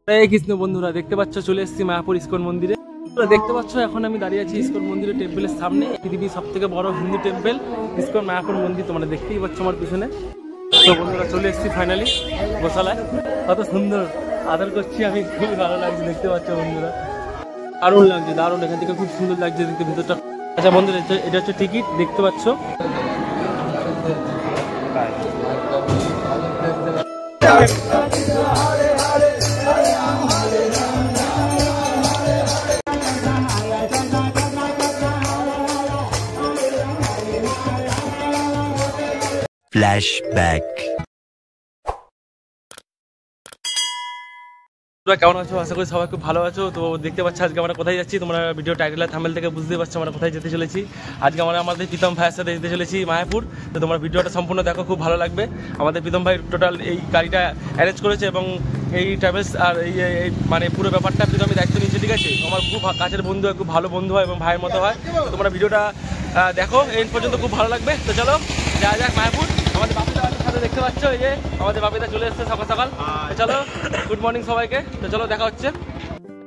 হরে কৃষ্ণ বন্ধুরা, দেখতে পাচ্ছ চলে এসেছি মায়াপুর ইস্কন মন্দিরে। দেখতে পাচ্ছ এখন আমি দাঁড়িয়ে আছি ইস্কন মন্দিরের টেম্পলের সামনে। পৃথিবীর সব থেকে বড় হিন্দু টেম্পল ইস্কন মায়াপুর মন্দির, তোমরা দেখতেই পাচ্ছ আমার পিছনে। তো বন্ধুরা চলে এসেছি ফাইনালি গোশালায়। কত সুন্দর আদর করছি আমি, খুবই ভালো লাগছে দেখতে পাচ্ছ বন্ধুরা, দারুণ লাগছে দারুণ। এখান থেকে খুব সুন্দর লাগছে দেখতে ভিতরটা। আচ্ছা বন্ধুরা, এটা হচ্ছে টিকিট, দেখতে পাচ্ছ। Flashback. তোমরা কেমন আছো? আশা করি সবাই খুব ভালো আছো। তো দেখতে পাচ্ছ আজকে আমরা কোথায় যাচ্ছি, তোমরা ভিডিও টাইটেল আর থাম্বনেল থেকে বুঝতে পারছো আমরা কোথায় যেতে চলেছি। আজকে আমরা আমাদের প্রীতম ভাইয়ের সাথে যেতে চলেছি মায়াপুর। তো তোমরা ভিডিওটা সম্পূর্ণ দেখো, খুব ভালো লাগবে। আমাদের প্রীতম ভাই টোটাল এই গাড়িটা অ্যারেঞ্জ করেছে এবং এই ট্রাভেলস আর এই মানে পুরো ব্যাপারটা প্রীতমই দায়িত্ব নিয়েছে, ঠিক আছে। আমার খুব কাছের বন্ধু হয়, খুব ভালো বন্ধু হয় এবং ভাইয়ের মতো হয়। তো তোমরা ভিডিওটা দেখো এই পর্যন্ত, খুব ভালো লাগবে। তো চলো যাওয়া যাক মায়াপুর। আমাদের বাপিদার সাথে দেখতে পাচ্ছ, এই যে আমাদের বাপিদা চলে এসেছে সকাল সকাল। চলো, গুড মর্নিং সবাইকে। তো চলো দেখা হচ্ছে।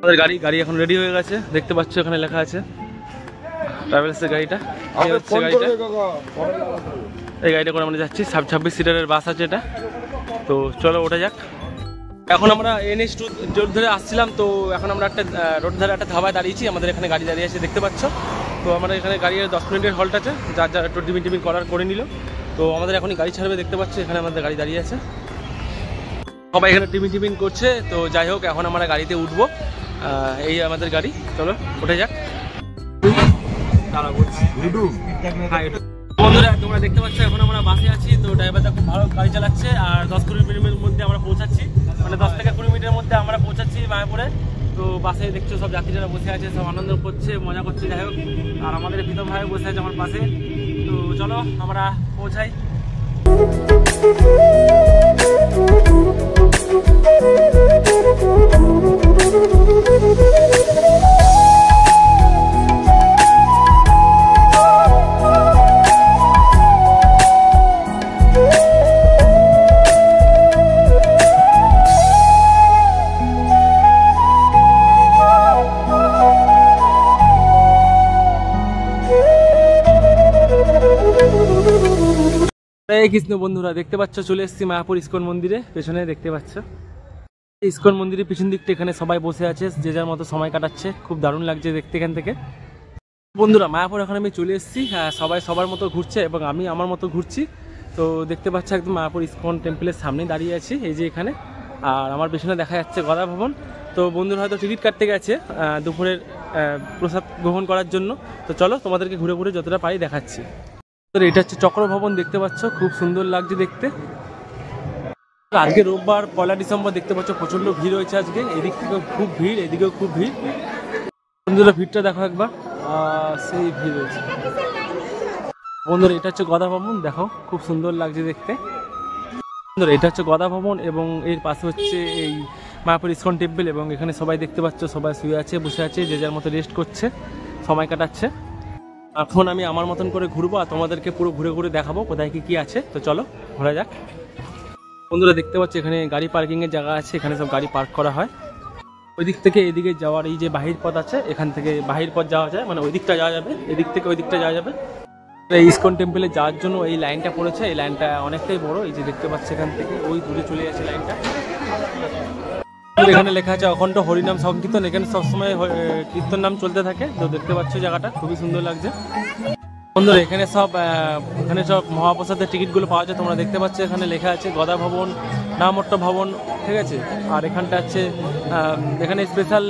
আমাদের গাড়ি এখন রেডি হয়ে গেছে, দেখতে পাচ্ছ এখানে লেখা আছে ট্রাভেলসের গাড়িটা। এই গাড়িটা করে আমরা যাচ্ছি, 26 সিটারের বাস আছে এটা। তো চলো ওঠা যাক। এখন আমরা NH রোড ধরে আসছিলাম, তো এখন আমরা একটা রোড ধরে একটা ধাবায় দাঁড়িয়েছি। আমাদের এখানে গাড়ি দাঁড়িয়ে আছে দেখতে পাচ্ছ। তো আমাদের এখানে গাড়ির 10 মিনিটের হল্ট আছে, যার যার একটু টিফিন করে নিল। তো আমাদের এখনই গাড়ি ছাড়বে, দেখতে পাচ্ছ এখানে আমাদের গাড়ি দাঁড়িয়ে আছে, সবাই এখানে টিফিন করছে। তো যাই হোক, এখন আমরা গাড়িতে উঠবো। এই আমাদের গাড়ি, চলো উঠে যাক। বন্ধুরা তোমরা দেখতে পাচ্ছ এখন আমরা বাসে আছি। তো ড্রাইভারটা খুব ভালো গাড়ি চালাচ্ছে, আর 10-20 মিনিটের মধ্যে আমরা পৌঁছাচ্ছি, মানে 10 থেকে 20 মিনিটের মধ্যে আমরা পৌঁছাচ্ছি মায়াপুরে। তো বাসে দেখছো সব যাত্রীরা বসে আছে, সব আনন্দ করছে, মজা করছে। যাই হোক, আর আমাদের প্রীতম ভাই বসে আছে আমার পাশে। তো চলো আমরা পৌঁছাই। হরে কৃষ্ণ বন্ধুরা, দেখতে পাচ্ছ চলে এসেছি মায়াপুর ইস্কন মন্দিরে। পেছনে দেখতে পাচ্ছ ইস্কন মন্দিরের পিছন দিকটা, এখানে সবাই বসে আছে, যে যার মতো সময় কাটাচ্ছে। খুব দারুণ লাগছে দেখতে এখান থেকে। বন্ধুরা মায়াপুর এখন আমি চলে এসেছি, সবাই সবার মতো ঘুরছে এবং আমি আমার মতো ঘুরছি। তো দেখতে পাচ্ছ একদম মায়াপুর ইস্কন টেম্পলের সামনেই দাঁড়িয়ে আছি, এই যে এখানে। আর আমার পেছনে দেখা যাচ্ছে গদা ভবন। তো বন্ধুরা হয়তো টিকিট কাটতে গেছে দুপুরের প্রসাদ গ্রহণ করার জন্য। তো চলো তোমাদেরকে ঘুরে ঘুরে যতটা পারি দেখাচ্ছি। এটা হচ্ছে চক্র ভবন, দেখতে পাচ্ছ খুব সুন্দর লাগছে দেখতে। আজকে রোববার 1 ডিসেম্বর, দেখতে পাচ্ছ প্রচন্ড ভিড় হয়েছে আজকে। এদিক থেকেও খুব ভিড়, এদিকেও খুব ভিড়। বন্ধুরা ভিড়টা দেখো একবার, সেই ভিড় হয়েছে। বন্ধুরা এটা হচ্ছে গদা ভবন, দেখো খুব সুন্দর লাগছে দেখতে। বন্ধুরা এটা হচ্ছে গদা ভবন এবং এর পাশে হচ্ছে এই মায়াপুর ইস্কন টেম্পল। এবং এখানে সবাই দেখতে পাচ্ছ সবাই শুয়ে আছে, বসে আছে, যে যার মতো রেস্ট করছে, সময় কাটাচ্ছে। এখন আমি আমার মতন করে ঘুরবো আর তোমাদেরকে পুরো ঘুরে ঘুরে দেখাবো কোথায় কি আছে। তো চলো ঘোরা যাক। বন্ধুরা দেখতে পাচ্ছ এখানে গাড়ি পার্কিংয়ের জায়গা আছে, এখানে সব গাড়ি পার্ক করা হয়। ওই দিক থেকে এদিকে যাওয়ার এই যে বাহির পথ আছে, এখান থেকে বাহির পথ যাওয়া যায়, মানে ওই দিকটা যাওয়া যাবে, এদিক থেকে ওই দিকটা যাওয়া যাবে। এই ইস্কন টেম্পলে যাওয়ার জন্য এই লাইনটা পড়েছে, এই লাইনটা অনেকটাই বড়। এই যে দেখতে পাচ্ছ এখান থেকে ওই দূরে চলে যাচ্ছে লাইনটা। এখানে লেখা আছে অখণ্ড হরিনাম সংকীর্তন, এখানে সবসময় কীর্তন নাম চলতে থাকে। তো দেখতে পাচ্ছ জায়গাটা খুবই সুন্দর লাগছে। বন্ধুরা এখানে সব মহাপ্রসাদের টিকিটগুলো পাওয়া যায়। তোমরা দেখতে পাচ্ছ এখানে লেখা আছে গদা ভবন, নামট্ট ভবন, ঠিক আছে। আর এখানটা আছে এখানে স্পেশাল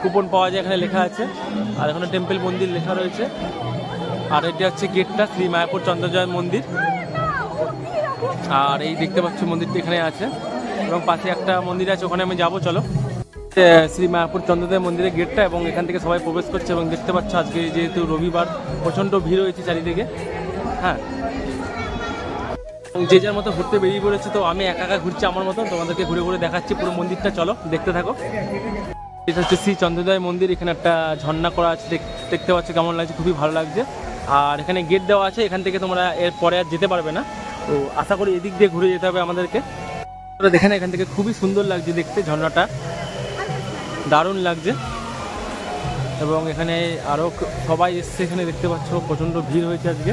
কুপন পাওয়া যায়, এখানে লেখা আছে। আর এখানে টেম্পল মন্দির লেখা রয়েছে। আর এটা হচ্ছে গেটটা, শ্রী মায়াপুর চন্দ্রজয় মন্দির। আর এই দেখতে পাচ্ছ মন্দিরটা এখানে আছে এবং পাশে একটা মন্দির আছে, ওখানে আমি যাবো। চলো, শ্রী মায়াপুর চন্দ্রজয় মন্দিরের গেটটা, এবং এখান থেকে সবাই প্রবেশ করছে। এবং দেখতে পাচ্ছ আজকে যেহেতু রবিবার, প্রচণ্ড ভিড় হয়েছে চারিদিকে। হ্যাঁ, যে যার মতো ঘুরতে বেরিয়ে পড়েছে। তো আমি একা একা ঘুরছি আমার মতন, তোমাদেরকে ঘুরে ঘুরে দেখাচ্ছি পুরো মন্দিরটা। চলো দেখতে থাকো। এটা হচ্ছে শ্রী চন্দ্রজয় মন্দির, এখানে একটা ঝর্ণা করা আছে, দেখতে পাচ্ছ কেমন লাগছে, খুবই ভালো লাগছে। আর এখানে গেট দেওয়া আছে, এখান থেকে তোমরা এর পরে আর যেতে পারবে না। তো আশা করি এদিক দিয়ে ঘুরে যেতে হবে আমাদেরকে। দেখেন এখান থেকে খুবই সুন্দর লাগছে দেখতে ঝর্ণাটা। দারুণ লাগছে। এবং এখানে আরও সবাই এসছে, এখানে দেখতে পাচ্ছ প্রচণ্ড ভিড় হয়েছে আজকে।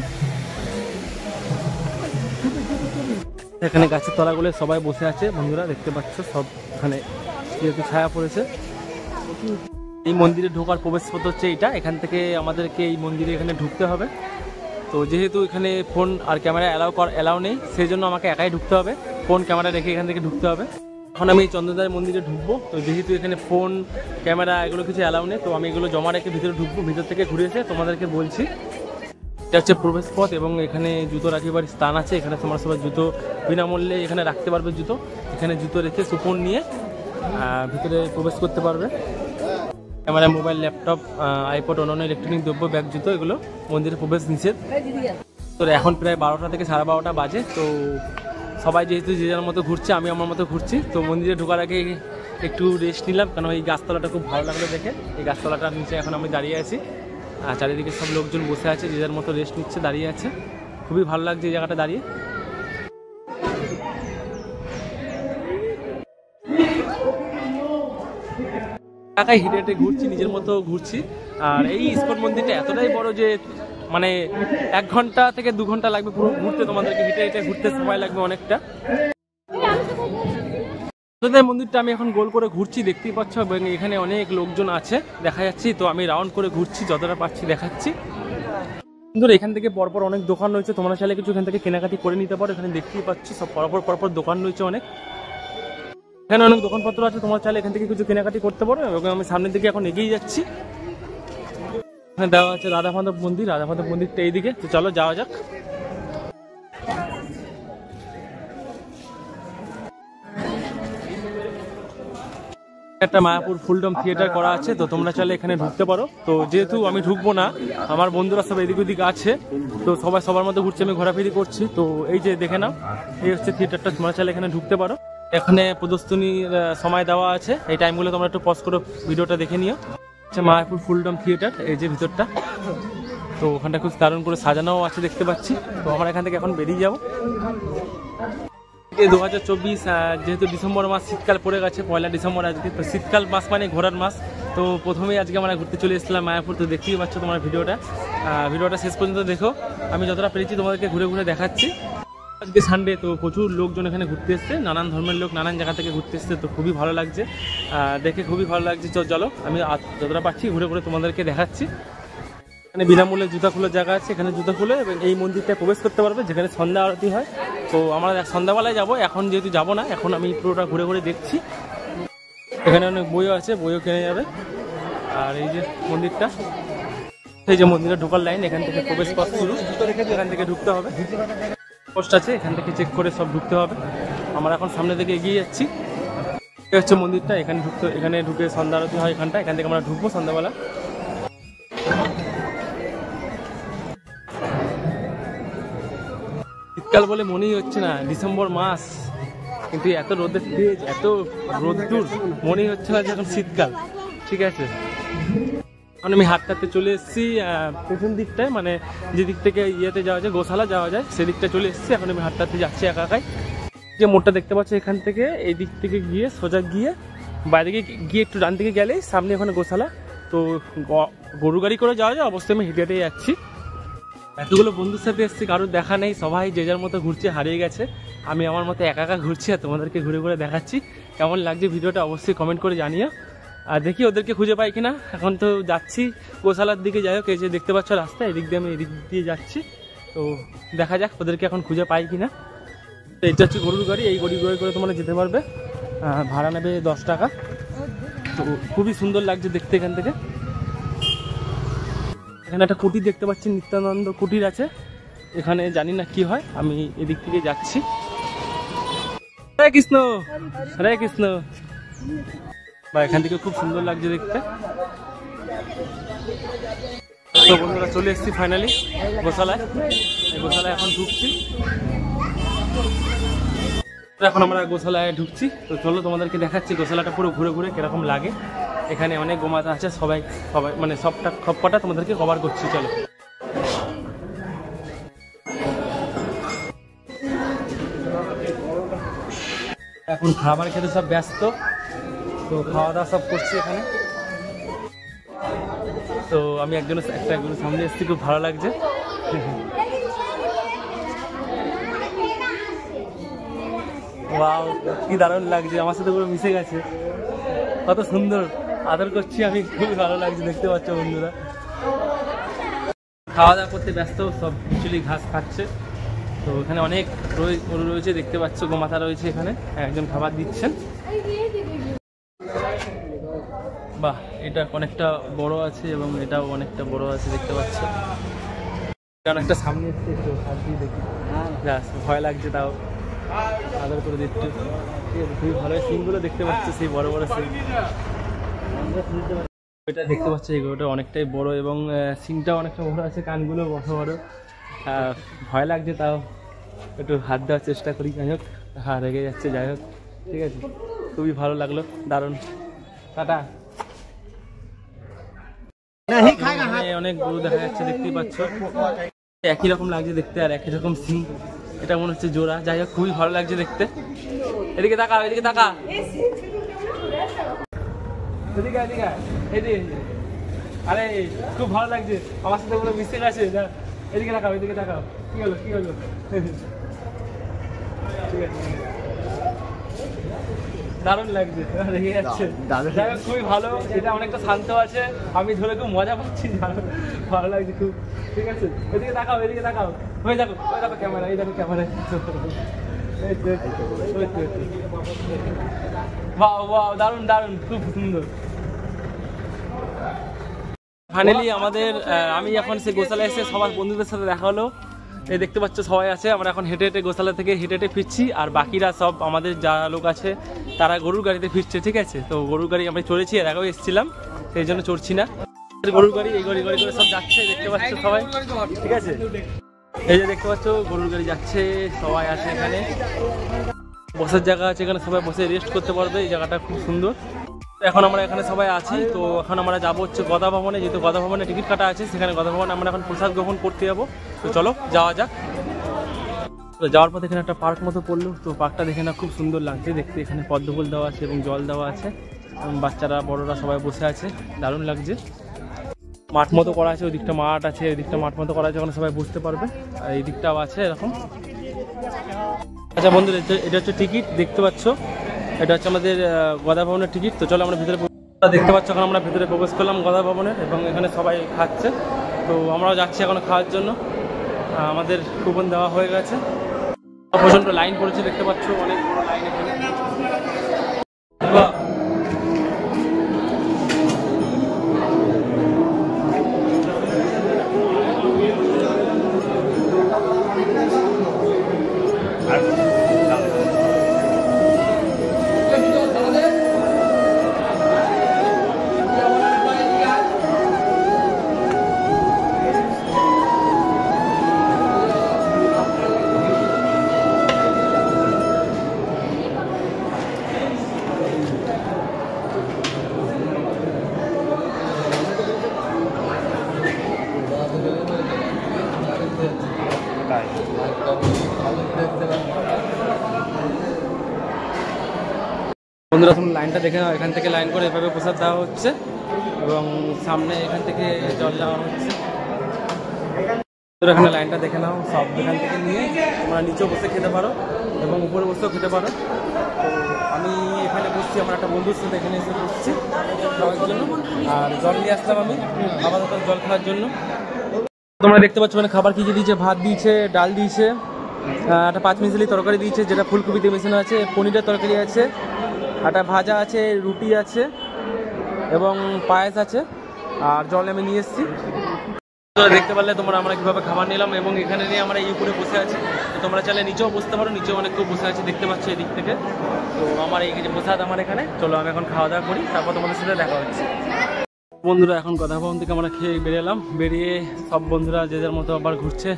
এখানে গাছের তলাগুলো সবাই বসে আছে বন্ধুরা, দেখতে পাচ্ছ সব এখানে যেহেতু ছায়া পড়েছে। এই মন্দিরে ঢোকার প্রবেশপথ হচ্ছে এইটা, এখান থেকে আমাদেরকে এই মন্দিরে এখানে ঢুকতে হবে। তো যেহেতু এখানে ফোন আর ক্যামেরা অ্যালাউ নেই, সেই জন্য আমাকে একাই ঢুকতে হবে, ফোন ক্যামেরা রেখে এখান থেকে ঢুকতে হবে। এখন আমি এই চন্দ্রদার মন্দিরে ঢুকবো। তো যেহেতু এখানে ফোন ক্যামেরা এগুলো কিছু অ্যালাউ নেই, তো আমি এগুলো জমা রেখে ভিতরে ঢুকবো। ভিতর থেকে ঘুরে এসে তোমাদেরকে বলছি। এটা হচ্ছে প্রবেশপথ এবং এখানে জুতো রাখিবার স্থান আছে। এখানে তোমরা সবাই জুতো বিনামূল্যে এখানে রাখতে পারবে জুতো। এখানে জুতো রেখে কুপন নিয়ে ভিতরে প্রবেশ করতে পারবে। ক্যামেরা, মোবাইল, ল্যাপটপ, আইপড, অন্যান্য ইলেকট্রনিক দ্রব্য, ব্যাগ, জুতো এগুলো মন্দিরে প্রবেশ নিষেধ। তো এখন প্রায় 12টা থেকে 12:30 বাজে। তো সবাই যেহেতু যে যার মতো ঘুরছে, আমি আমার মতো ঘুরছি। তো মন্দিরে ঢোকার আগে একটু রেস্ট নিলাম, কারণ এই গাছতলাটা খুব ভালো লাগলো দেখে। এই গাছতলাটার নিচে এখন আমি দাঁড়িয়ে আছি, আর চারিদিকে সব লোকজন বসে আছে, যে যার মতো রেস্ট নিচ্ছে, দাঁড়িয়ে আছে। খুবই ভালো লাগছে এই জায়গাটা দাঁড়িয়ে। এলাকায় হেঁটে হেঁটে ঘুরছি, নিজের মতো ঘুরছি। আর এই ইসকন মন্দিরটা এতটাই বড় যে মানে 1 ঘন্টা থেকে 2 ঘন্টা লাগবে পুরো ঘুরতে। তোমাদেরকে হেঁটে হেঁটে ঘুরতে সময় লাগবে অনেকটা। মন্দিরটা আমি এখন গোল করে ঘুরছি, দেখতেই পাচ্ছ, এবং এখানে অনেক লোকজন আছে দেখা যাচ্ছে। তো আমি রাউন্ড করে ঘুরছি, যতটা পারছি দেখাচ্ছি। কিন্তু এখান থেকে পরপর অনেক দোকান রয়েছে, তোমরা চাইলে কিছু এখান থেকে কেনাকাটি করে নিতে পারো। এখানে দেখতেই পাচ্ছ সব পরপর দোকান রয়েছে অনেক। এখানে অনেক দোকানপত্র আছে, তোমরা চাইলে এখান থেকে কিছু কেনাকাটি করতে পারো। এবং আমি সামনের দিকে এখন এগিয়ে যাচ্ছি। এখানে দেওয়া আছে রাধা মাধব মন্দির। রাধা মাধব মন্দিরটা এইদিকে। তো চলো যাওয়া যাক। একটা মায়াপুর ফুলডম থিয়েটার করা আছে, তো তোমরা চাইলে এখানে ঢুকতে পারো। তো যেহেতু আমি ঢুকবো না, আমার বন্ধুরা সব এদিক ওদিক আছে, তো সবাই সবার মধ্যে ঘুরছে, আমি ঘোরাফেরি করছি। তো এই যে দেখে নাও, এই হচ্ছে থিয়েটারটা, তোমরা চাইলে এখানে ঢুকতে পারো। এখানে প্রদর্শনীর সময় দেওয়া আছে, এই টাইমগুলো তোমরা একটু পজ করে ভিডিওটা দেখে নিও। আচ্ছা, মায়াপুর ফুলডম থিয়েটার, এই যে ভিতরটা। তো ওখানটা খুব দারুণ করে সাজানো আছে দেখতে পাচ্ছি। তো আমরা এখান থেকে এখন বেরিয়ে যাবো। 2024 যেহেতু ডিসেম্বর মাস, শীতকাল পড়ে গেছে, 1 ডিসেম্বর আজকে। তো শীতকাল মাস মানে ঘোরার মাস। তো প্রথমেই আজকে আমরা ঘুরতে চলে এসেছিলাম মায়াপুর। তো দেখতেই পাচ্ছ তোমার ভিডিওটা শেষ পর্যন্ত দেখো। আমি যতটা পেরেছি তোমাদেরকে ঘুরে ঘুরে দেখাচ্ছি। আজকে সানডে, তো প্রচুর লোকজন এখানে ঘুরতে এসছে, নানান ধর্মের লোক নানান জায়গা থেকে ঘুরতে এসছে। তো খুবই ভালো লাগছে, দেখে খুবই ভালো লাগছে। চলো আমি যতটা পারছি ঘুরে ঘুরে তোমাদেরকে দেখাচ্ছি। এখানে বিনামূল্যে জুতা খোলার জায়গা আছে, এখানে জুতা খুলে এবং এই মন্দিরটায় প্রবেশ করতে পারবে, যেখানে সন্ধ্যা আরতি হয়। তো আমরা সন্ধ্যাবেলায় যাবো, এখন যেহেতু যাবো না, এখন আমি পুরোটা ঘুরে ঘুরে দেখছি। এখানে অনেক বইও আছে, বইও কিনে যাবে। আর এই যে মন্দিরটা, এই যে মন্দিরে ঢোকার লাইন, এখান থেকে প্রবেশ পথ শুরু, এখান থেকে ঢুকতে হবে। পোস্ট আছে, এখান থেকে চেক করে সব ঢুকতে হবে। আমরা এখন সামনে থেকে এগিয়ে যাচ্ছি। এই হচ্ছে মন্দিরটা, এখানে ঢুকে সন্ধ্যা আরতি হয় এখানটা। এখান থেকে আমরা ঢুকবো সন্ধ্যাবেলা। শীতকাল বলে মনেই হচ্ছে না, ডিসেম্বর মাস, কিন্তু এত রোদের তেজ, এত রোদ্দুর, মনেই হচ্ছে না যে এখন শীতকাল। ঠিক আছে, এখন আমি হাঁটতে চলে এসেছি পেছন দিকটায়, মানে যে দিক থেকে ইয়েতে যাওয়া যায়, গোশালা যাওয়া যায়, সেদিকটা চলে এসেছি। এখন আমি হাঁটতে যাচ্ছি একা একাই। যে মোড়টা দেখতে পাচ্ছ, এখান থেকে এই দিক থেকে গিয়ে সোজা গিয়ে বাইরে গিয়ে একটু ডান দিকে গেলেই সামনে ওখানে গোশালা। তো গরু গাড়ি করে যাওয়া যায়, অবশ্যই আমি হেঁটে হেঁটে যাচ্ছি। এতগুলো বন্ধুর সাথে এসেছি, কারোর দেখা নেই, সবাই যে যার মতো ঘুরছে, হারিয়ে গেছে। আমি আমার মতো একা একা ঘুরছি আর তোমাদেরকে ঘুরে ঘুরে দেখাচ্ছি। কেমন লাগছে ভিডিওটা অবশ্যই কমেন্ট করে জানিও। আর দেখি ওদেরকে খুঁজে পাই কিনা। এখন তো যাচ্ছি গোশালার দিকে, যাই হোক এই যে দেখতে পাচ্ছ রাস্তা, এদিক দিয়ে আমি এদিক দিয়ে যাচ্ছি। তো দেখা যাক ওদেরকে এখন খুঁজে পাই কিনা। তো এটা হচ্ছে গরুর গাড়ি, এই গরুর গাড়ি করে তোমরা যেতে পারবে, ভাড়া নেবে 10 টাকা। তো খুবই সুন্দর লাগছে দেখতে এখান থেকে। এখানে একটা কুটির দেখতে পাচ্ছি, নিত্যানন্দ কুটির আছে এখানে, জানি না কি হয়। আমি এদিক থেকে যাচ্ছি। হরে কৃষ্ণ, হরে কৃষ্ণ। বা এখান থেকে খুব সুন্দর লাগছে দেখতে। তো বন্ধুরা চলে এসেছি ফাইনালি গোশালায়। এই গোশালায় এখন ঢুকছি। এখন আমরা গোশালায় ঢুকছি। তো চলো তোমাদেরকে দেখাচ্ছি গোশালাটা পুরো ঘুরে ঘুরে কিরকম লাগে। এখানে অনেক গোমাতা আছে, সবাই মানে সবকটা তোমাদেরকে কভার করছি। চলো এখন খাবার খেতে সব ব্যস্ত। তো খাওয়া দাওয়া সব করছি এখানে। তো আমি একজন সামনে এসেছি, খুব ভালো লাগছে। ওয়াও, কি দারুণ লাগছে, আমার সাথে পুরো মিশে গেছে, কত সুন্দর আদর করছি আমি, খুবই ভালো লাগছে, দেখতে পাচ্ছ বন্ধুরা। খাওয়া দাওয়া করতে ব্যস্ত, সব অ্যাকচুয়ালি ঘাস খাচ্ছে। তো এখানে অনেক গরু রয়েছে, দেখতে পাচ্ছ, গোমাতা রয়েছে এখানে, একজন খাবার দিচ্ছেন। বাহ, এটা অনেকটা বড় আছে এবং এটাও অনেকটা বড় আছে, দেখতে পাচ্ছ। কারণ একটা সামনে এসছে, একটু হাত দিয়ে দেখি, ভয় লাগছে, তাও আদর করে দিচ্ছি। খুবই ভালো সিনগুলো দেখতে পাচ্ছ, সেই বড় বড় সিন এটা দেখতে পাচ্ছ। এই গরুটা অনেকটাই বড় এবং সিংটাও অনেকটা বড় আছে, কানগুলো বড় বড়। ভয় লাগছে, তাও একটু হাত দেওয়ার চেষ্টা করি। যাই হোক, হ্যাঁ, রেগে যাচ্ছে, যাই হোক, ঠিক আছে। খুবই ভালো লাগলো, দারুণ। টাটা। অনেক গরু দেখা যাচ্ছে, দেখতেই পাচ্ছ, একই রকম লাগছে দেখতে আর একই রকম সিং। এটা মনে হচ্ছে জোড়া। যাই হোক, খুবই ভালো লাগছে দেখতে। এদিকে তাকা, এদিকে তাকা, এদিকে এদিকে এদিকে। আরে খুব ভালো লাগছে, আমার সাথে পুরো মিশে গেছে। এদিকে তাকাও, এদিকে তাকাও। কি হলো, কি হলো? ঠিক আছে, দারুণ লাগছে, রেগে যাচ্ছে। যাই হোক, খুবই ভালো, এটা অনেকটা শান্ত আছে, আমি ধরে খুব মজা পাচ্ছি, ভালো লাগছে খুব। ঠিক আছে, এদিকে তাকাও, এদিকে তাকাও, হয়ে দেখো, ওই দেখো ক্যামেরা, এই দেখো ক্যামেরা। বাহ বাহ, দারুণ দারুণ, খুব সুন্দর। ফাইনালি আমাদের আমি এখন সেই গোশালায় এসে সবার বন্ধুদের সাথে দেখা হলো। এই দেখতে পাচ্ছ সবাই আছে, আমরা এখন হেঁটে হেঁটে গোশালা থেকে হেঁটে হেঁটে ফিরছি। আর বাকিরা সব আমাদের যা লোক আছে তারা গরুর গাড়িতে ফিরছে, ঠিক আছে। তো গরুর গাড়ি আমরা চড়েছি, এর আগেও এসেছিলাম, সেই জন্য চড়ছি না। গরুর গাড়ি, এই গাড়ি করে সব যাচ্ছে, দেখতে পাচ্ছ সবাই, ঠিক আছে। এই যে দেখতে পাচ্ছ গরুর গাড়ি যাচ্ছে, সবাই আছে এখানে, বসার জায়গা আছে এখানে, সবাই বসে রেস্ট করতে পারবে, এই জায়গাটা খুব সুন্দর। এখন আমরা এখানে সবাই আছি। তো এখন আমরা যাবো হচ্ছে গদা ভবনে, যেহেতু গদা ভবনে টিকিট কাটা আছে, সেখানে গদা ভবনে আমরা এখন প্রসাদ গ্রহণ করতে যাবো। তো চলো যাওয়া যাক। তো যাওয়ার পথে এখানে একটা পার্ক মতো পড়লো, তো পার্কটা দেখে না খুব সুন্দর লাগছে দেখতে। এখানে পদ্মফুল দেওয়া আছে এবং জল দেওয়া আছে, এবং বাচ্চারা বড়রা সবাই বসে আছে, দারুণ লাগছে। মাঠ মতো করা আছে, ওই দিকটা মাঠ আছে, ওই দিকটা মাঠ মতো করা আছে, ওখানে সবাই বুঝতে পারবে। আর এই দিকটাও আছে এরকম। আচ্ছা বন্ধুরা, এটা হচ্ছে টিকিট, দেখতে পাচ্ছ, এটা হচ্ছে আমাদের গদা ভবনের টিকিট। তো চলো আমরা ভিতরে, দেখতে পাচ্ছ এখন আমরা ভিতরে প্রবেশ করলাম গদা ভবনের, এবং এখানে সবাই খাচ্ছে। তো আমরাও যাচ্ছি এখন খাওয়ার জন্য, আমাদের কুপন দেওয়া হয়ে গেছে। প্রচণ্ড লাইন পড়েছে, দেখতে পাচ্ছ, অনেক বড় লাইন এখানে। বন্ধুরা তুমি লাইনটা দেখে নাও, এখান থেকে লাইন করে এভাবে প্রসাদ দেওয়া হচ্ছে, এবং সামনে এখান থেকে জল দেওয়া হচ্ছে। এখানে লাইনটা দেখে নাও, সব এখান থেকে নিয়ে তোমরা নিচেও বসে খেতে পারো এবং উপরে বসেও খেতে পারো। তো আমি এখানে বসছি, আমার একটা বন্ধুর সাথে এখানে এসে বসছি খাওয়ার জন্য, আর জল নিয়ে আসলাম আমি আপাতত জল খাওয়ার জন্য। তোমরা দেখতে পাচ্ছ মানে খাবার কী কী দিয়েছে, ভাত দিয়েছে, ডাল দিয়েছে, একটা 5 মিশালি তরকারি দিয়েছে যেটা ফুলকপিতে মেশানো আছে, পনিরের তরকারি আছে, একটা ভাজা আছে, রুটি আছে এবং পায়েস আছে, আর জল আমি নিয়ে এসেছি। দেখতে পারলে তোমরা আমরা কীভাবে খাবার নিলাম, এবং এখানে নিয়ে আমরা এই উপরে বসে আছি। তো তোমরা চাইলে নিচেও বসতে পারো, নিচেও অনেক কেউ বসে আছে, দেখতে পাচ্ছ এদিক থেকে। তো আমার এই যে প্রসাদ আমার এখানে, চলো আমি এখন খাওয়া দাওয়া করি, তারপর তোমাদের সাথে দেখা হচ্ছে। বন্ধুরা এখন গদা ভবন থেকে আমরা খেয়ে বেরিয়েলাম, বেরিয়ে সব বন্ধুরা যে যার মতো আবার ঘুরছে।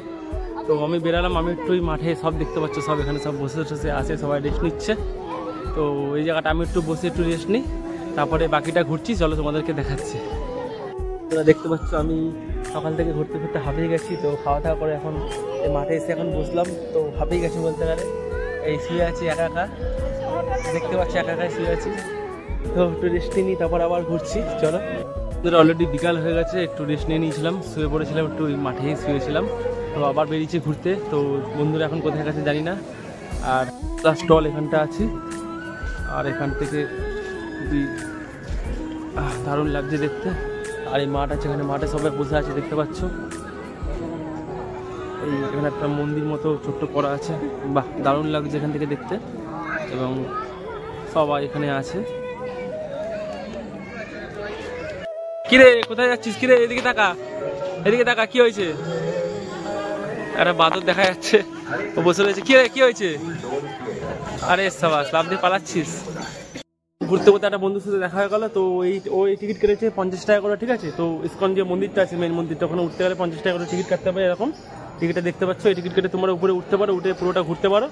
তো আমি বেরালাম, আমি একটু মাঠে, সব দেখতে পাচ্ছ সব এখানে সব বসে বসে আছে, সবাই রেস্ট নিচ্ছে। তো এই জায়গাটা আমি একটু বসে একটু রেস্ট নিই, তারপরে বাকিটা ঘুরছি, চলো তোমাদেরকে দেখাচ্ছি। তোমরা দেখতে পাচ্ছ আমি সকাল থেকে ঘুরতে ঘুরতে হাঁপিয়ে গেছি। তো খাওয়া দাওয়া করে এখন এই মাঠে এসে এখন বসলাম, তো হাঁপিয়ে গেছি বলতে গেলে। এই শুয়ে আছি একা একা, দেখতে পাচ্ছি একা একাই শুয়ে আছি। তো একটু রেস্ট নিই, তারপর আবার ঘুরছি। চলো, অলরেডি বিকাল হয়ে গেছে, একটু রেস্ট নিয়ে নিয়েছিলাম, শুয়ে পড়েছিলাম, একটু মাঠেই শুয়েছিলাম। তো আবার বেরিয়েছি ঘুরতে। তো বন্ধুরা এখন কোথায় গেছে জানি না। আর স্টল এখানটা আছে, আর এখান থেকে খুবই দারুণ লাগছে দেখতে। আর এই মাঠ আছে, এখানে মাঠে সবাই বসে আছে দেখতে পাচ্ছ। এই এখানে একটা মন্দির মতো ছোট্ট করা আছে, বাহ দারুণ লাগছে এখান থেকে দেখতে। এবং সবাই এখানে আছে। কিরে কোথায় যাচ্ছিস? কিরে এদিকে তাকা, এদিকে তাকা, কি হয়েছে? একটা বাদর দেখা যাচ্ছে, ও বসে রয়েছে। কি হয়েছে? আরে সাবাস, লাভ দিয়ে পালাচ্ছিস। ঘুরতে ঘুরতে একটা বন্ধুর সাথে দেখা হয়ে গেল। তো ওই টিকিট কেটেছে 50 টাকা করে, ঠিক আছে। তো ইসকন যে মন্দিরটা আছে, মেন মন্দিরটা, ওখানে উঠতে গেলে 50 টাকা করে টিকিট কাটতে হবে। এরকম টিকিটটা দেখতে পাচ্ছ, এই টিকিট কেটে তোমরা উপরে উঠতে পারো, উঠে পুরোটা ঘুরতে পারো।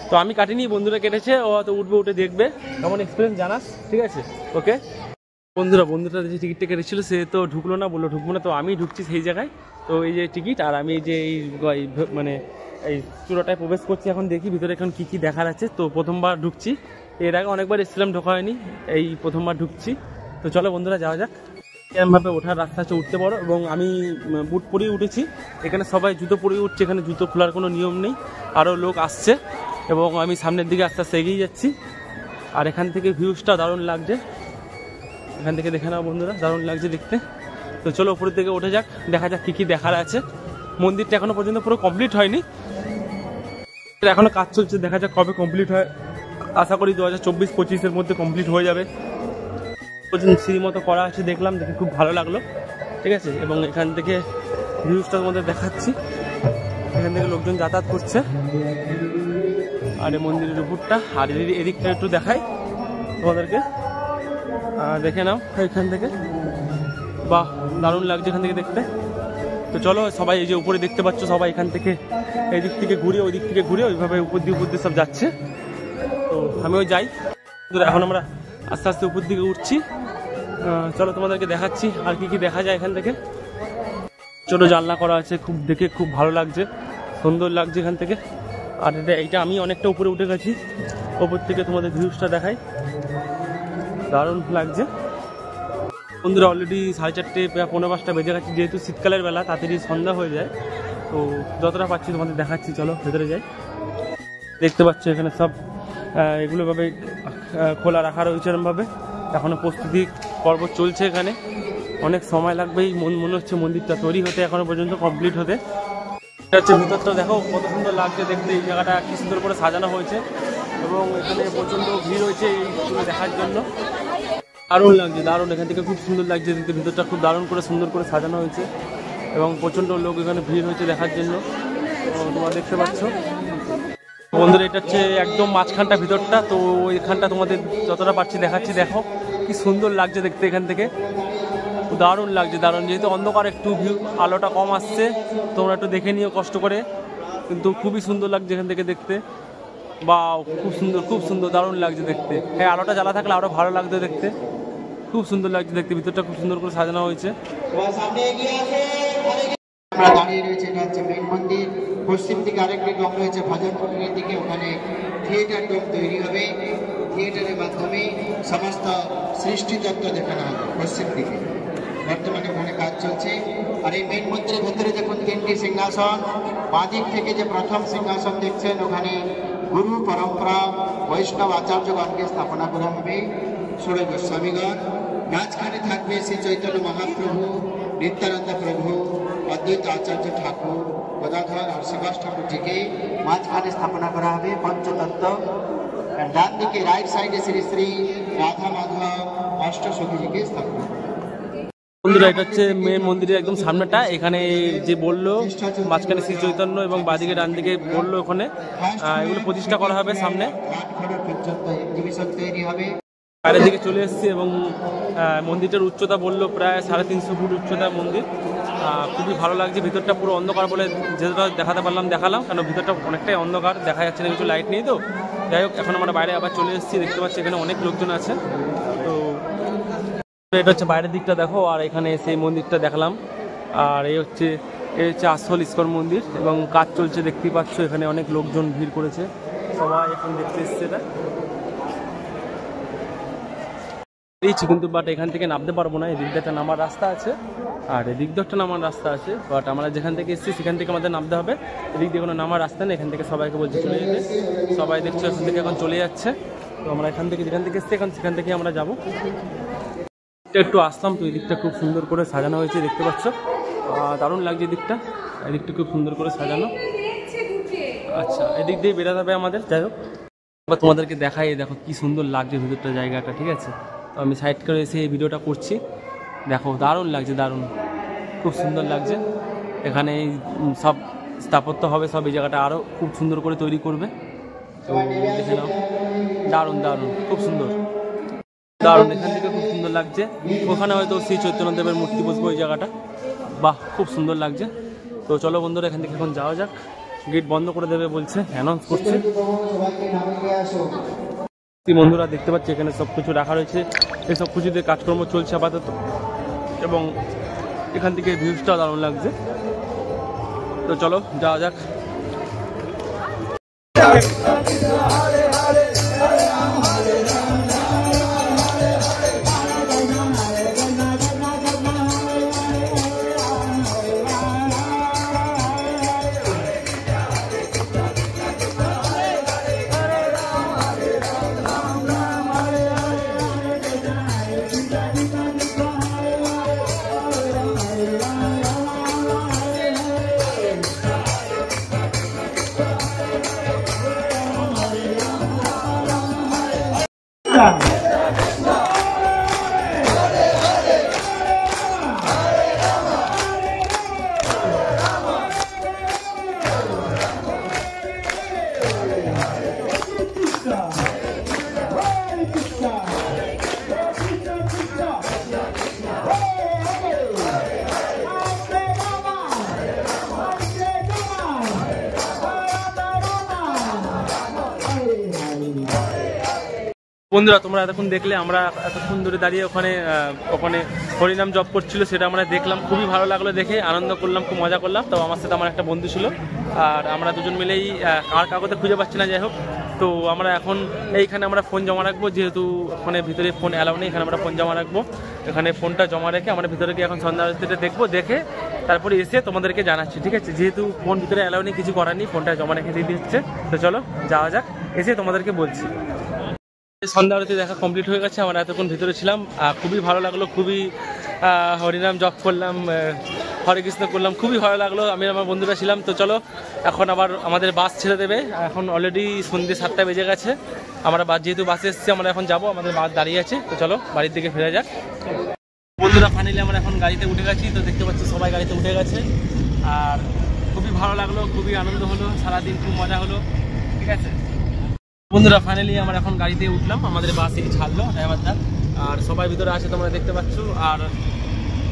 তো আমি কাটিনি, বন্ধুরা কেটেছে, ও তো উঠবে, উঠে দেখবে কেমন এক্সপিরিয়েন্স জানাস, ঠিক আছে। ওকে বন্ধুটা যে টিকিটটা কেটেছিল সে তো ঢুকলো না, বললো ঢুকবো না। তো আমি ঢুকছি সেই জায়গায়। তো এই যে টিকিট, আর আমি যে এই মানে এই চূড়াটায় প্রবেশ করছি। এখন দেখি ভিতরে এখন কি কি দেখার আছে। তো প্রথমবার ঢুকছি, এর আগে অনেকবার এসেছিলাম, ঢোকা হয়নি, এই প্রথমবার ঢুকছি। তো চলো বন্ধুরা যাওয়া যাক। এরকমভাবে ওঠার রাস্তা আছে, উঠতে পারো। এবং আমি বুট পরেই উঠেছি। এখানে সবাই জুতো পরেই উঠছে, এখানে জুতো খোলার কোনো নিয়ম নেই। আরও লোক আসছে এবং আমি সামনের দিকে আস্তে আস্তে এগিয়ে যাচ্ছি। আর এখান থেকে ভিউজটা দারুণ লাগছে, এখান থেকে দেখে নাও বন্ধুরা, দারুণ লাগছে দেখতে। তো চলো উপরের দিকে উঠে যাক, দেখা যাক কী কী দেখার আছে। মন্দিরটা এখনো পর্যন্ত পুরো কমপ্লিট হয়নি, এখনো কাজ চলছে, দেখা যাক কবে কমপ্লিট হয়। আশা করি 2024-25-এর মধ্যে কমপ্লিট হয়ে যাবে। সিঁড়ি মতো করা আছে, দেখলাম, দেখে খুব ভালো লাগলো, ঠিক আছে। এবং এখান থেকে ভিউজটা তোমাদের দেখাচ্ছি, এখান থেকে লোকজন যাতায়াত করছে। আর এই মন্দিরের উপরটা, আর এদিকটা একটু দেখাই তোমাদেরকে, দেখে নাও এখান থেকে, বাহ দারুণ লাগছে এখান থেকে দেখতে। তো চলো সবাই, এই যে উপরে দেখতে পাচ্ছ, সবাই এখান থেকে এই দিক থেকে ঘুরে ওই দিক থেকে ঘুরে ওইভাবে উপর দিয়ে সব যাচ্ছে। তো আমিও যাই। এখন আমরা আস্তে আস্তে উপর দিকে উঠছি। চলো তোমাদেরকে দেখাচ্ছি আর কি কি দেখা যায় এখান থেকে। ছোটো জানলা করা আছে, খুব দেখে খুব ভালো লাগছে, সুন্দর লাগছে এখান থেকে। আর এইটা আমি অনেকটা উপরে উঠে গেছি, ওপর থেকে তোমাদের ভিউজটা দেখাই, দারুণ লাগছে। বন্ধুরা অলরেডি 4:30 বা 4:45 বেজে গেছে, যেহেতু শীতকালের বেলা তাড়াতাড়ি সন্ধ্যা হয়ে যায়। তো যতটা পাচ্ছি তোমাদের দেখাচ্ছি, চলো ভেতরে যাই। দেখতে পাচ্ছ এখানে সব এগুলোভাবে খোলা রাখা রয়েছে এরমভাবে। এখনও প্রস্তুতি পর্ব চলছে, এখানে অনেক সময় লাগবে। মনে হচ্ছে মন্দিরটা তৈরি হতে, এখনো পর্যন্ত কমপ্লিট হতে। এটা হচ্ছে ভিতরটা, দেখো কত সুন্দর লাগছে দেখতে। এই জায়গাটা কি সুন্দর করে সাজানো হয়েছে এবং এখানে প্রচণ্ড ভিড় হয়েছে এইগুলো দেখার জন্য। দারুণ লাগছে, দারুণ, এখান থেকে খুব সুন্দর লাগছে দেখতে। ভিতরটা খুব দারুণ করে সুন্দর করে সাজানো হয়েছে এবং প্রচণ্ড লোক এখানে ভিড় হয়েছে দেখার জন্য, তোমরা দেখতে পাচ্ছ। বন্ধুরা এটা হচ্ছে একদম মাঝখানটা ভিতরটা। তো এখানটা তোমাদের যতটা পারছি দেখাচ্ছি, দেখো কি সুন্দর লাগছে দেখতে এখান থেকে, দারুণ লাগছে, দারুণ। যেহেতু অন্ধকার, একটু ভিউ আলোটা কম আসছে, তোমরা একটু দেখে নিও কষ্ট করে, কিন্তু খুবই সুন্দর লাগছে এখান থেকে দেখতে। বা খুব সুন্দর, খুব সুন্দর, দারুণ লাগছে দেখতে। হ্যাঁ, আলোটা জ্বালা থাকলে আরও ভালো লাগছে দেখতে, খুব সুন্দর লাগছে দেখতে। ভিতরটা খুব সুন্দর করে সাজানো হয়েছে। আমরা দাঁড়িয়ে রয়েছে, এটা হচ্ছে মেন মন্দির। পশ্চিম দিকে আরেকটি ডোম রয়েছে ভজন কুটিরের দিকে, ওখানে থিয়েটার ডোম তৈরি হবে। থিয়েটারের মাধ্যমে সমস্ত সৃষ্টিতত্ত্ব দেখানো হবে পশ্চিম দিকে। বর্তমানে ওখানে কাজ চলছে। আর এই মেন মন্দিরের ভেতরে দেখুন 3টি সিংহাসন। বাঁদিক থেকে যে প্রথম সিংহাসন দেখছেন, ওখানে গুরু পরম্পরা বৈষ্ণব আচার্যগণকে স্থাপনা করা হবে, ষোড়শ গোস্বামীগণ। মাঝখানে থাকবে শ্রী চৈতন্য মহাপ্রভু, নিত্যানন্দ প্রভু, অদ্বৈত আচার্য ঠাকুর, গদাধর আর শিবাস ঠাকুরজিকে মাঝখানে স্থাপনা করা হবে, পঞ্চতত্ত্ব। ডান দিকে রাইট সাইডে শ্রী শ্রী রাধা মাধব অষ্টসখীজিকে স্থাপনা করা। বন্ধুরা এটা হচ্ছে মেন মন্দিরের একদম সামনেটা। এখানে যে বললো মাঝখানে শ্রী চৈতন্য এবং বাদিকে ডান দিকে বললো, ওখানে এগুলো প্রতিষ্ঠা করা হবে সামনে। বাইরের দিকে চলে এসেছি এবং মন্দিরটার উচ্চতা বললো প্রায় 350 ফুট উচ্চতার মন্দির। খুবই ভালো লাগছে। ভিতরটা পুরো অন্ধকার বলে যেটা দেখাতে পারলাম দেখালাম, কারণ ভিতরটা অনেকটাই অন্ধকার, দেখা যাচ্ছে না, কিছু লাইট নেই। তো যাই হোক, এখন আমরা বাইরে আবার চলে এসেছি, দেখতে পাচ্ছি এখানে অনেক লোকজন আছে। তো এটা হচ্ছে বাইরের দিকটা দেখো, আর এখানে সেই মন্দিরটা দেখলাম। আর এই হচ্ছে আসল ইস্কন মন্দির এবং কাজ চলছে, দেখতেই পাচ্ছ। এখানে অনেক লোকজন ভিড় করেছে, সবাই এখন দেখতে এসছে এটা। দিচ্ছি কিন্তু বাট এখান থেকে নামতে পারবো না, এদিক দিয়ে একটা নামার রাস্তা আছে আর এদিক দিয়ে একটা নামার রাস্তা আছে, বাট আমরা যেখান থেকে এসেছি সেখান থেকে আমাদের নামতে হবে, এদিক দিয়ে কোনো নামার রাস্তা নেই, এখান থেকে সবাইকে বলছি চলে যেতে, সবাই দেখছি ওখান থেকে এখন চলে যাচ্ছে। তো আমরা এখান থেকে যেখান থেকে এসেছি এখন সেখান থেকে আমরা যাবো। একটু আসলাম তো এই দিকটা খুব সুন্দর করে সাজানো হয়েছে দেখতে পাচ্ছ, দারুণ লাগছে দিকটা, এদিকটা খুব সুন্দর করে সাজানো। আচ্ছা এদিক দিয়ে বেরোতে হবে আমাদের, যাই হোক এবার তোমাদেরকে দেখাই, দেখো কি সুন্দর লাগছে ভিতরটা জায়গাটা, ঠিক আছে। তো আমি সাইড করে এসে এই ভিডিওটা করছি, দেখো দারুণ লাগছে, দারুণ খুব সুন্দর লাগছে। এখানে সব স্থাপত্য হবে, সব এই জায়গাটা আরও খুব সুন্দর করে তৈরি করবে। তো দেখে নাও, দারুণ দারুণ খুব সুন্দর, দারুণ এখান থেকে খুব সুন্দর লাগছে। ওখানে হয়তো শ্রী চৈতন্যদেবের মূর্তি বসবো ওই জায়গাটা, বাহ খুব সুন্দর লাগছে। তো চলো বন্ধুরা এখান থেকে এখন যাওয়া যাক, গেট বন্ধ করে দেবে বলছে, অ্যানাউন্স করছে। বন্ধুরা দেখতে পাচ্ছি এখানে সব কিছু রাখা রয়েছে, এই সব কিছুতে কাজকর্ম চলছে আপাতত, এবং এখান থেকে ভিউজটাও দারুণ লাগছে। তো চলো যাওয়া যাক। বন্ধুরা তোমরা এতক্ষণ দেখলে, আমরা এতক্ষণ ধরে দাঁড়িয়ে ওখানে হরিনাম জপ করছিল, সেটা আমরা দেখলাম, খুবই ভালো লাগলো দেখে, আনন্দ করলাম, খুব মজা করলাম। তো আমার সাথে আমার একটা বন্ধু ছিল, আর আমরা দুজন মিলেই কাউকে খুঁজে পাচ্ছি না, যাই হোক। তো আমরা এখন এইখানে আমরা ফোন জমা রাখবো, যেহেতু ওখানে ভিতরে ফোন অ্যালাউ নেই, এখানে আমরা ফোন জমা রাখবো। এখানে ফোনটা জমা রেখে আমরা ভিতরে গিয়ে এখন সন্ধ্যা আরতিটা দেখবো, দেখে তারপরে এসে তোমাদেরকে জানাচ্ছি, ঠিক আছে। যেহেতু ফোন ভিতরে অ্যালাউ নেই, কিছু করার নেই, ফোনটা জমা রেখে দিয়ে দিচ্ছে। তো চলো যাওয়া যাক, এসে তোমাদেরকে বলছি। সন্ধ্যা আরতি দেখা কমপ্লিট হয়ে গেছে, আমরা এতক্ষণ ভিতরে ছিলাম, খুবই ভালো লাগলো, খুবই হরিনাম জপ করলাম, হরে কৃষ্ণ করলাম, খুবই ভালো লাগলো, আমি আমার বন্ধুরা ছিলাম। তো চলো এখন আবার আমাদের বাস ছেড়ে দেবে, এখন অলরেডি সন্ধ্যে 7টা বেজে গেছে, আমরা যেহেতু বাসে এসেছি আমরা এখন যাবো, আমাদের বাস দাঁড়িয়ে আছে। তো চলো বাড়ির দিকে ফিরে যাক। বন্ধুরা ফাইনালি আমরা এখন গাড়িতে উঠে গেছি, তো দেখতে পাচ্ছি সবাই গাড়িতে উঠে গেছে, আর খুবই ভালো লাগলো, খুবই আনন্দ হলো, সারাদিন খুব মজা হলো, ঠিক আছে। বন্ধুরা ফাইনালি আমরা এখন গাড়িতে উঠলাম, আমাদের বাস থেকে ছাড়লো ড্রাইভারটা, আর সবাই ভিতরে আছে তোমরা দেখতে পাচ্ছ। আর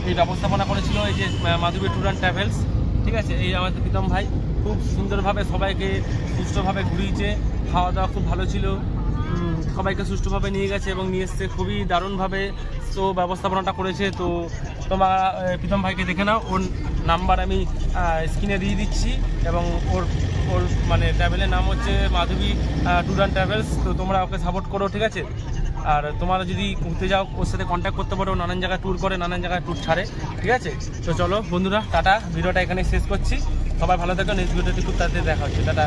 এই ব্যবস্থাপনা করেছিল এই যে মাধবী ট্যুর অ্যান্ড ট্রাভেলস, ঠিক আছে। এই আমাদের প্রীতম ভাই খুব সুন্দরভাবে সবাইকে সুষ্ঠুভাবে ঘুরিয়েছে, খাওয়া দাওয়া খুব ভালো ছিল, সবাইকে সুষ্ঠুভাবে নিয়ে গেছে এবং নিয়ে এসছে খুবই দারুণভাবে, তো ব্যবস্থাপনাটা করেছে। তো তোমরা প্রীতম ভাইকে দেখে নাও, ওর নাম্বার আমি স্ক্রিনে দিয়ে দিচ্ছি, এবং ওর মানে ট্রাভেলের নাম হচ্ছে মাধবী ট্যুর অ্যান্ড ট্রাভেলস। তো তোমরা ওকে সাপোর্ট করো, ঠিক আছে। আর তোমরা যদি ঘুরতে যাও ওর সাথে কন্ট্যাক্ট করতে পারো, নানান জায়গায় ট্যুর করে, নানান জায়গায় ট্যুর ছাড়ে, ঠিক আছে। তো চলো বন্ধুরা টাটা, ভিডিওটা এখানে শেষ করছি, সবাই ভালো থাকো, নেক্সট ভিডিওতে খুব তাড়াতাড়ি দেখা হচ্ছে, টাটা।